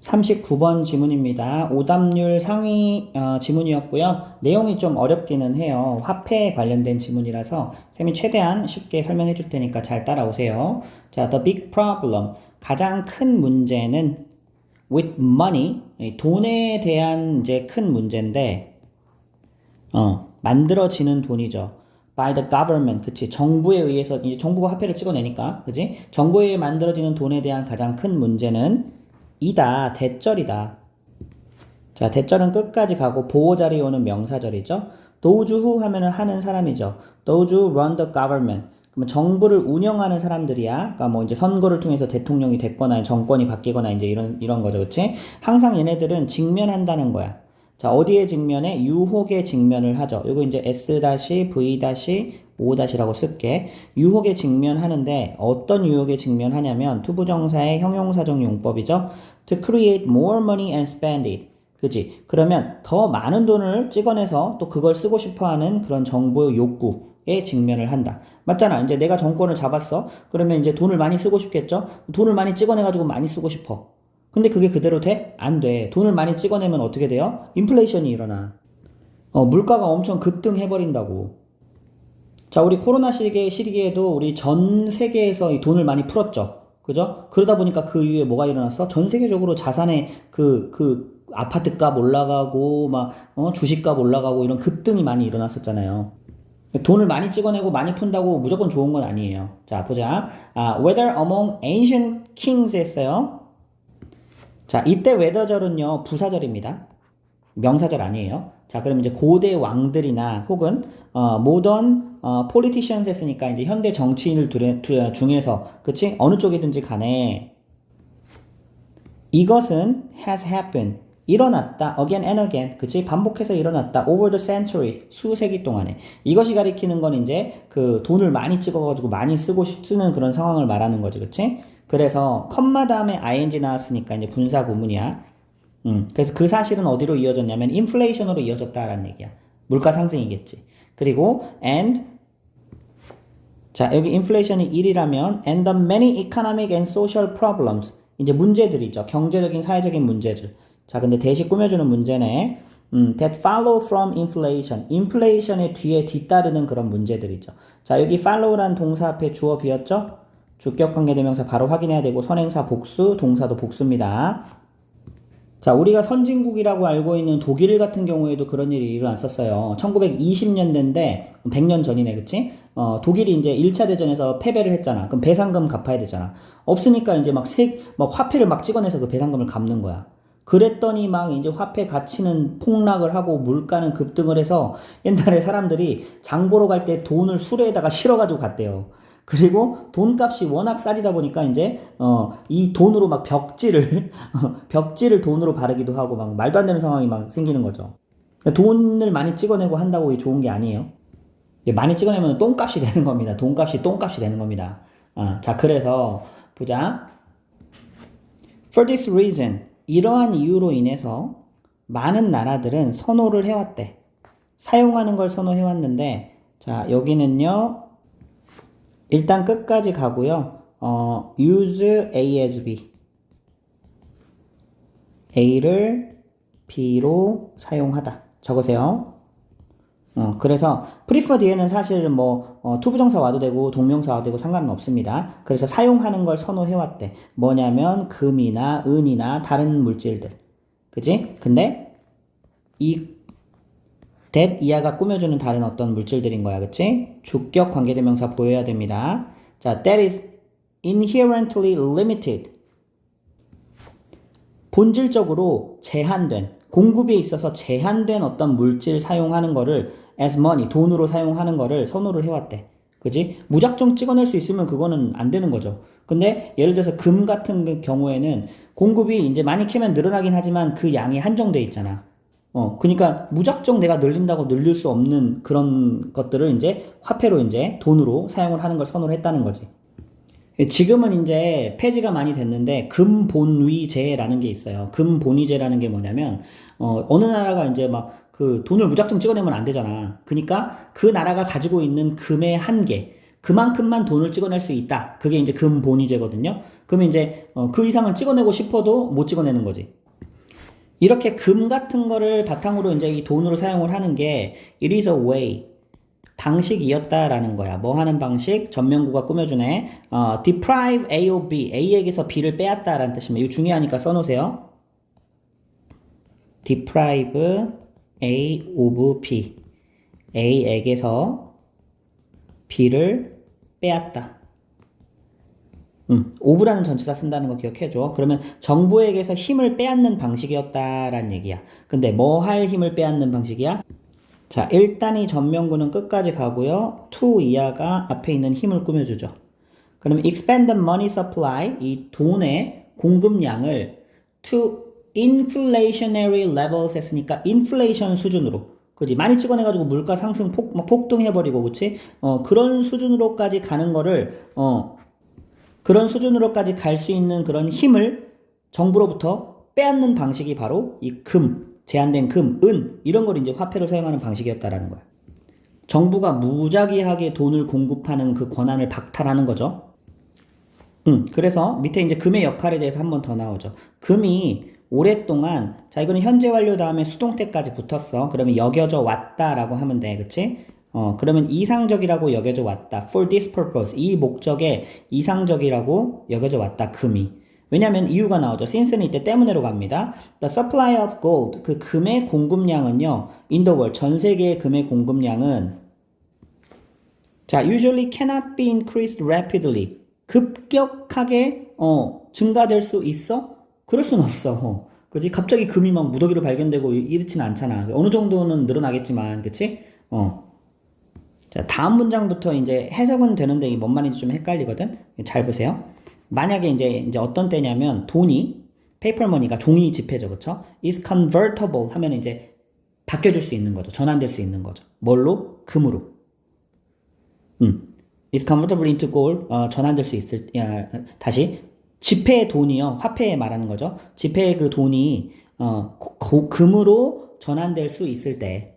39번 지문입니다. 오답률 상위 지문이었고요. 내용이 좀 어렵기는 해요. 화폐에 관련된 지문이라서 쌤이 최대한 쉽게 설명해 줄 테니까 잘 따라오세요. 자, the big problem. 가장 큰 문제는 with money. 돈에 대한 이제 큰 문제인데, 만들어지는 돈이죠. by the government. 그치. 정부에 의해서, 이제 정부가 화폐를 찍어내니까. 그치. 정부에 의해 만들어지는 돈에 대한 가장 큰 문제는 이다, 대절이다. 자, 대절은 끝까지 가고 보호자리 오는 명사절이죠. those who 하면은 하는 사람이죠. those who run the government. 그러면 정부를 운영하는 사람들이야. 그러니까 뭐 이제 선거를 통해서 대통령이 됐거나 정권이 바뀌거나 이제 이런 거죠. 그치? 항상 얘네들은 직면한다는 거야. 자, 어디에 직면해? 유혹에 직면을 하죠. 요거 이제 S-V-5-라고 쓸게. 유혹에 직면하는데 어떤 유혹에 직면하냐면 투부정사의 형용사적 용법이죠. To create more money and spend it. 그치? 그러면 더 많은 돈을 찍어내서 또 그걸 쓰고 싶어하는 그런 정부의 욕구에 직면을 한다. 맞잖아. 이제 내가 정권을 잡았어. 그러면 이제 돈을 많이 쓰고 싶겠죠? 돈을 많이 찍어내가지고 많이 쓰고 싶어. 근데 그게 그대로 돼? 안 돼. 돈을 많이 찍어내면 어떻게 돼요? 인플레이션이 일어나. 물가가 엄청 급등해버린다고. 자, 우리 코로나 시기에도 우리 전 세계에서 이 돈을 많이 풀었죠. 그죠? 그러다 보니까 그 이후에 뭐가 일어났어? 전 세계적으로 자산의 아파트값 올라가고, 주식값 올라가고 이런 급등이 많이 일어났었잖아요. 돈을 많이 찍어내고 많이 푼다고 무조건 좋은 건 아니에요. 자, 보자. whether among ancient kings 했어요. 자, 이때 whether절은요, 부사절입니다. 명사절 아니에요. 자, 그럼 이제 고대 왕들이나 혹은 modern politicians 했으니까 이제 현대 정치인을 중에서, 그치? 어느 쪽이든지 간에 이것은 has happened. 일어났다. again and again. 그치? 반복해서 일어났다. over the century. 수세기 동안에. 이것이 가리키는 건 이제 그 돈을 많이 찍어가지고 많이 쓰는 그런 상황을 말하는 거지. 그치? 그래서 컴마 다음에 ing 나왔으니까 이제 분사 구문이야. 그래서 그 사실은 어디로 이어졌냐면 인플레이션으로 이어졌다라는 얘기야. 물가 상승이겠지. 그리고 and 자, 여기 인플레이션이 1이라면 and the many economic and social problems. 이제 문제들이죠. 경제적인 사회적인 문제들. 자, 근데 대시 꾸며주는 문제네. that follow from inflation. 인플레이션의 뒤에 뒤따르는 그런 문제들이죠. 자, 여기 follow란 동사 앞에 주어 비었죠? 주격 관계대명사 바로 확인해야 되고 선행사 복수, 동사도 복수입니다. 자, 우리가 선진국이라고 알고 있는 독일 같은 경우에도 그런 일이 일어났었어요. 1920년대인데 100년 전이네, 그치? 독일이 이제 1차 대전에서 패배를 했잖아. 그럼 배상금 갚아야 되잖아. 없으니까 이제 막 화폐를 막 찍어내서 그 배상금을 갚는 거야. 그랬더니 막 이제 화폐 가치는 폭락을 하고 물가는 급등을 해서 옛날에 사람들이 장 보러 갈 때 돈을 수레에다가 실어가지고 갔대요. 그리고 돈값이 워낙 싸지다 보니까 이제 이 돈으로 막 벽지를 돈으로 바르기도 하고 막 말도 안 되는 상황이 막 생기는 거죠. 돈을 많이 찍어내고 한다고 좋은 게 아니에요. 많이 찍어내면 똥값이 되는 겁니다. 돈값이 똥값이 되는 겁니다. 자, 그래서 보자. For this reason, 이러한 이유로 인해서 많은 나라들은 선호를 해왔대. 사용하는 걸 선호해왔는데, 자, 여기는요. 일단 끝까지 가고요. use A as B. A를 B로 사용하다. 적으세요. 그래서 prefer 뒤에는 사실 투부정사 와도 되고 동명사 와도 되고 상관은 없습니다. 그래서 사용하는 걸 선호해왔대. 뭐냐면 금이나 은이나 다른 물질들. 그치? 근데 that 이하가 꾸며주는 다른 어떤 물질들인 거야. 그치? 주격 관계대명사 보여야 됩니다. 자, that is inherently limited. 본질적으로 제한된, 공급에 있어서 제한된 어떤 물질 사용하는 거를 as money, 돈으로 사용하는 거를 선호를 해왔대. 그치? 무작정 찍어낼 수 있으면 그거는 안 되는 거죠. 근데 예를 들어서 금 같은 경우에는 공급이 이제 많이 캐면 늘어나긴 하지만 그 양이 한정돼 있잖아. 그러니까 무작정 내가 늘린다고 늘릴 수 없는 그런 것들을 이제 화폐로 이제 돈으로 사용을 하는 걸 선호를 했다는 거지. 지금은 이제 폐지가 많이 됐는데 금본위제라는 게 있어요. 금본위제라는 게 뭐냐면 어느 나라가 이제 막 그 돈을 무작정 찍어내면 안 되잖아. 그러니까 그 나라가 가지고 있는 금의 한계, 그만큼만 돈을 찍어낼 수 있다. 그게 이제 금본위제거든요. 그러면 이제 그 이상을 찍어내고 싶어도 못 찍어내는 거지. 이렇게 금 같은 거를 바탕으로 이제 이 돈으로 사용을 하는 게 it is a way 방식이었다라는 거야. 뭐 하는 방식? 전명구가 꾸며주네. deprive A of B, A에게서 B를 빼앗다라는 뜻입니다. 이거 중요하니까 써놓으세요. deprive A of B, A에게서 B를 빼앗다. of라는 전치사 쓴다는 거 기억해줘. 그러면 정부에게서 힘을 빼앗는 방식이었다라는 얘기야. 근데 뭐 할 힘을 빼앗는 방식이야? 자, 일단 이 전명구는 끝까지 가고요. to 이하가 앞에 있는 힘을 꾸며주죠. 그럼 expand the money supply, 이 돈의 공급량을 to inflationary levels 했으니까 inflation 수준으로. 그지? 많이 찍어내가지고 물가 상승 폭등해버리고, 그치? 그런 수준으로까지 가는 거를, 그런 수준으로까지 갈 수 있는 그런 힘을 정부로부터 빼앗는 방식이 바로 이 제한된 금, 은 이런 걸 이제 화폐로 사용하는 방식이었다라는 거야. 정부가 무작위하게 돈을 공급하는 그 권한을 박탈하는 거죠. 그래서 밑에 이제 금의 역할에 대해서 한 번 더 나오죠. 금이 오랫동안 자 이거는 현재 완료 다음에 수동태까지 붙었어. 그러면 여겨져 왔다라고 하면 돼, 그치? 그러면 이상적이라고 여겨져 왔다. For this purpose, 이 목적에 이상적이라고 여겨져 왔다. 금이. 왜냐면 이유가 나오죠. since는 이때 때문에로 갑니다. The supply of gold, 그 금의 공급량은요. in the world, 전 세계의 금의 공급량은 자, usually cannot be increased rapidly. 급격하게 증가될 수 있어? 그럴 수는 없어. 그지? 갑자기 금이 막 무더기로 발견되고 이렇지는 않잖아. 어느 정도는 늘어나겠지만, 그치? 자, 다음 문장부터 이제 해석은 되는데 뭔 말인지 좀 헷갈리거든? 잘 보세요. 만약에 이제 어떤 때냐면 돈이 paper money가 종이 지폐죠, 그렇죠? is convertible 하면 이제 바뀌어질 수 있는 거죠. 전환될 수 있는 거죠. 뭘로? 금으로. is convertible into gold 전환될 수 있을 다시 지폐의 돈이요, 화폐에 말하는 거죠. 지폐의 그 돈이 금으로 전환될 수 있을 때,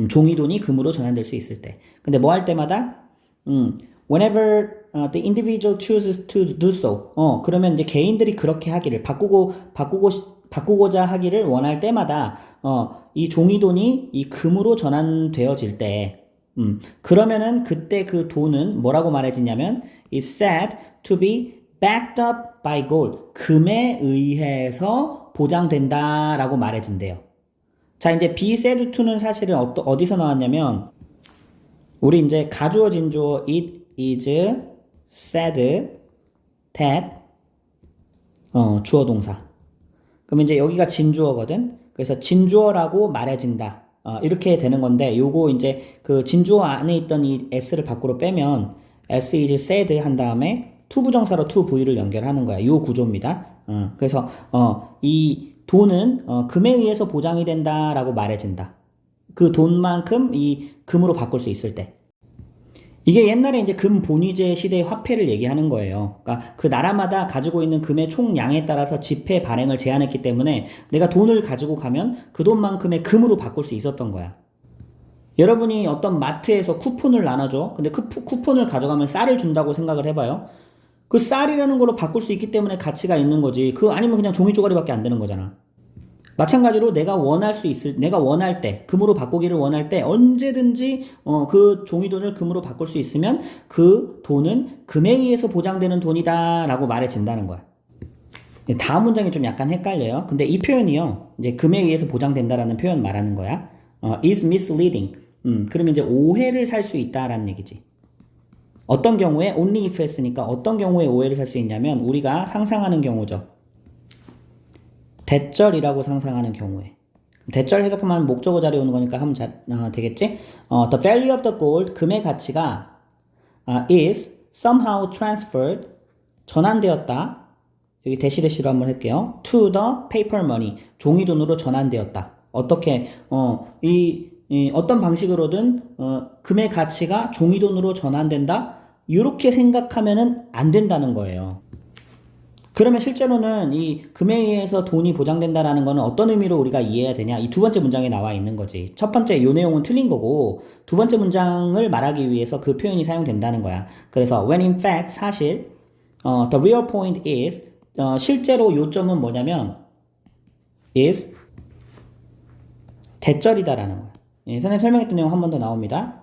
종이 돈이 금으로 전환될 수 있을 때. 근데 뭐 할 때마다 whenever the individual chooses to do so. 그러면 이제 개인들이 그렇게 하기를 바꾸고자 하기를 원할 때마다 이 종이돈이 이 금으로 전환되어질 때 그러면은 그때 그 돈은 뭐라고 말해지냐면 is said to be backed up by gold. 금에 의해서 보장된다라고 말해진대요. 자, 이제 be said to는 사실은 어디서 나왔냐면 우리 이제 가주어 진주어 it is said that 주어 동사. 그럼 이제 여기가 진주어거든. 그래서 진주어라고 말해진다. 이렇게 되는 건데 요거 이제 그 진주어 안에 있던 이 s를 밖으로 빼면 s is said 한 다음에 to 부정사로 to v를 연결하는 거야. 요 구조입니다. 그래서 이 돈은 금에 의해서 보장이 된다라고 말해진다. 그 돈만큼 이 금으로 바꿀 수 있을 때. 이게 옛날에 이제 금 본위제 시대의 화폐를 얘기하는 거예요. 그러니까 그 나라마다 가지고 있는 금의 총량에 따라서 지폐 발행을 제한했기 때문에 내가 돈을 가지고 가면 그 돈만큼의 금으로 바꿀 수 있었던 거야. 여러분이 어떤 마트에서 쿠폰을 나눠줘. 근데 그 쿠폰을 가져가면 쌀을 준다고 생각을 해봐요. 그 쌀이라는 걸로 바꿀 수 있기 때문에 가치가 있는 거지. 아니면 그냥 종이 쪼가리밖에 안 되는 거잖아. 마찬가지로 내가 원할 때, 금으로 바꾸기를 원할 때 언제든지 그 종이돈을 금으로 바꿀 수 있으면 그 돈은 금에 의해서 보장되는 돈이다 라고 말해진다는 거야. 다음 문장이 좀 약간 헷갈려요. 근데 이 표현이요, 이제 금에 의해서 보장된다라는 표현 말하는 거야. is misleading. 그러면 이제 오해를 살 수 있다라는 얘기지. 어떤 경우에 only if 했으니까 어떤 경우에 오해를 살 수 있냐면 우리가 상상하는 경우죠. 대절이라고 상상하는 경우에. 대절 해석하면 목적어 자리에 오는 거니까 하면 되겠지? The value of the gold, 금의 가치가 is somehow transferred, 전환되었다. 여기 대시대시로 한번 할게요. To the paper money, 종이돈으로 전환되었다. 어떻게 어떤 방식으로든 금의 가치가 종이돈으로 전환된다? 이렇게 생각하면은 안 된다는 거예요. 그러면 실제로는 이 금에 의해서 돈이 보장된다라는 거는 어떤 의미로 우리가 이해해야 되냐? 이 두 번째 문장에 나와 있는 거지. 첫 번째 요 내용은 틀린 거고 두 번째 문장을 말하기 위해서 그 표현이 사용된다는 거야. 그래서 when in fact 사실 The real point is 실제로 요점은 뭐냐면 is 대절이다라는 거야. 예, 선생님 설명했던 내용 한 번 더 나옵니다.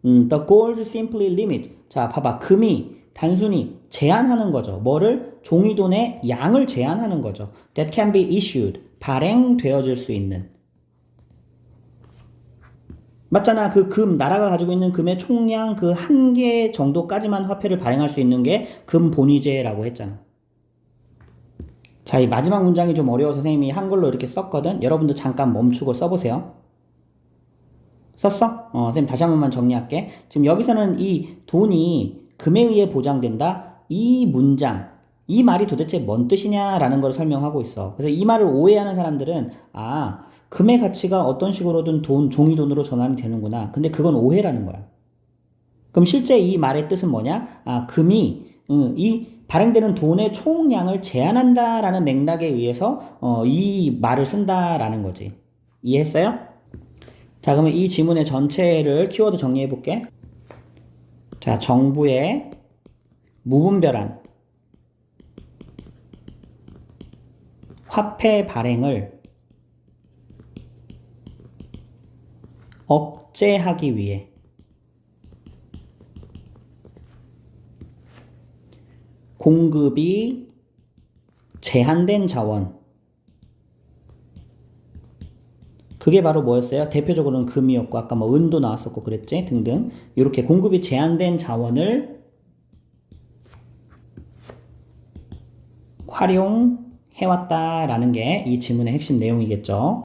The gold simply limit. 자, 봐봐. 금이 단순히 제한하는 거죠. 뭐를? 종이돈의 양을 제한하는 거죠. That can be issued. 발행되어질 수 있는. 맞잖아. 그 금, 나라가 가지고 있는 금의 총량 그 한 개 정도까지만 화폐를 발행할 수 있는 게 금본위제라고 했잖아. 자, 이 마지막 문장이 좀 어려워서 선생님이 한글로 이렇게 썼거든. 여러분도 잠깐 멈추고 써보세요. 썼어? 선생님 다시 한 번만 정리할게. 지금 여기서는 이 돈이 금에 의해 보장된다. 이 문장, 이 말이 도대체 뭔 뜻이냐라는 걸 설명하고 있어. 그래서 이 말을 오해하는 사람들은 금의 가치가 어떤 식으로든 종이돈으로 전환이 되는구나. 근데 그건 오해라는 거야. 그럼 실제 이 말의 뜻은 뭐냐? 금이 이 발행되는 돈의 총량을 제한한다라는 맥락에 의해서 이 말을 쓴다라는 거지. 이해했어요? 자, 그러면 이 지문의 전체를 키워드 정리해 볼게. 자, 정부의 무분별한 화폐 발행을 억제하기 위해 공급이 제한된 자원, 그게 바로 뭐였어요? 대표적으로는 금이었고 아까 뭐 은도 나왔었고 그랬지 등등. 이렇게 공급이 제한된 자원을 활용해왔다라는 게 이 지문의 핵심 내용이겠죠.